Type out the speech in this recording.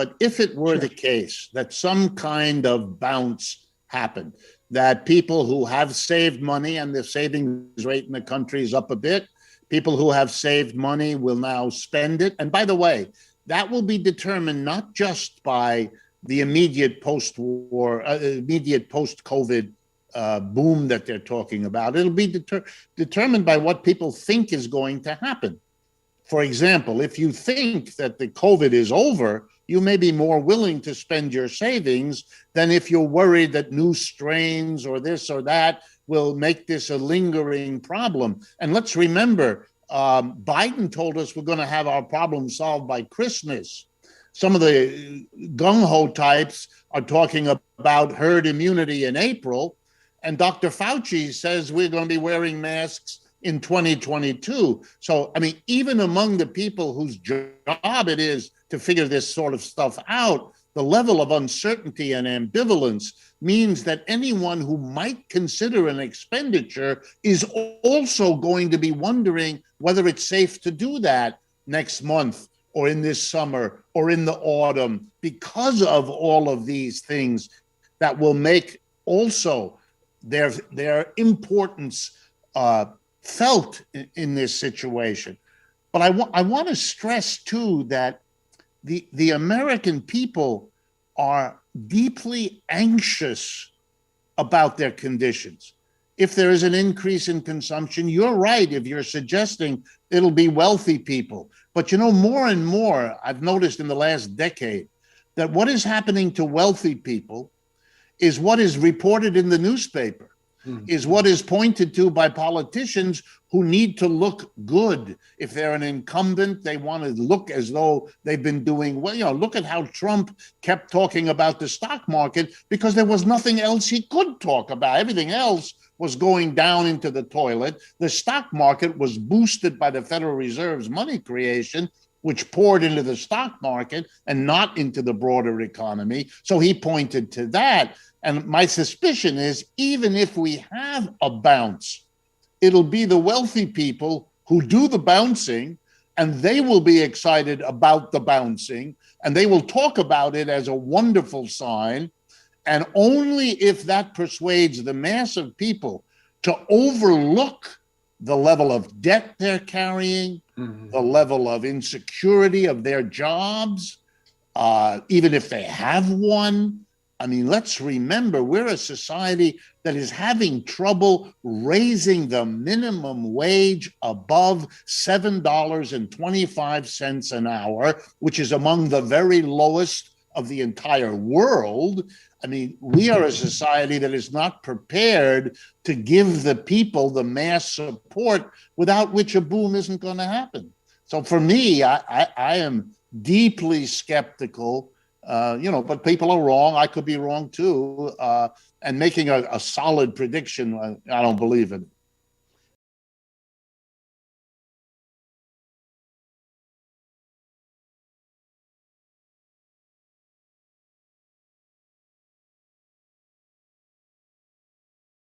But if it were Sure. the case that some kind of bounce happened, that people who have saved money and the savings rate in the country is up a bit, people who have saved money will now spend it. And by the way, that will be determined not just by the immediate post-war, immediate post-COVID boom that they're talking about. It'll be determined by what people think is going to happen. For example, if you think that the COVID is over, you may be more willing to spend your savings than if you're worried that new strains or this or that will make this a lingering problem. And let's remember, Biden told us we're going to have our problem solved by Christmas. Some of the gung-ho types are talking about herd immunity in April, and Dr. Fauci says we're going to be wearing masks in 2022. So, I mean, even among the people whose job it is to figure this sort of stuff out, the level of uncertainty and ambivalence means that anyone who might consider an expenditure is also going to be wondering whether it's safe to do that next month or in this summer or in the autumn, because of all of these things that will make also their importance felt in this situation. But I want to stress, too, that the American people are deeply anxious about their conditions. If there is an increase in consumption, you're right if you're suggesting it'll be wealthy people. But, you know, more and more, I've noticed in the last decade that what is happening to wealthy people is what is reported in the newspaper, is what is pointed to by politicians who need to look good. If they're an incumbent, they want to look as though they've been doing well. You know, look at how Trump kept talking about the stock market because there was nothing else he could talk about. Everything else was going down into the toilet. The stock market was boosted by the Federal Reserve's money creation, which poured into the stock market and not into the broader economy. So he pointed to that. And my suspicion is, even if we have a bounce, it'll be the wealthy people who do the bouncing, and they will be excited about the bouncing, and they will talk about it as a wonderful sign. And only if that persuades the mass of people to overlook the level of debt they're carrying, the level of insecurity of their jobs, even if they have one. I mean, let's remember, we're a society that is having trouble raising the minimum wage above $7.25 an hour, which is among the very lowest of the entire world. I mean, we are a society that is not prepared to give the people the mass support without which a boom isn't going to happen. So for me, I am deeply skeptical. But people are wrong. I could be wrong too. And making a solid prediction, I don't believe in it.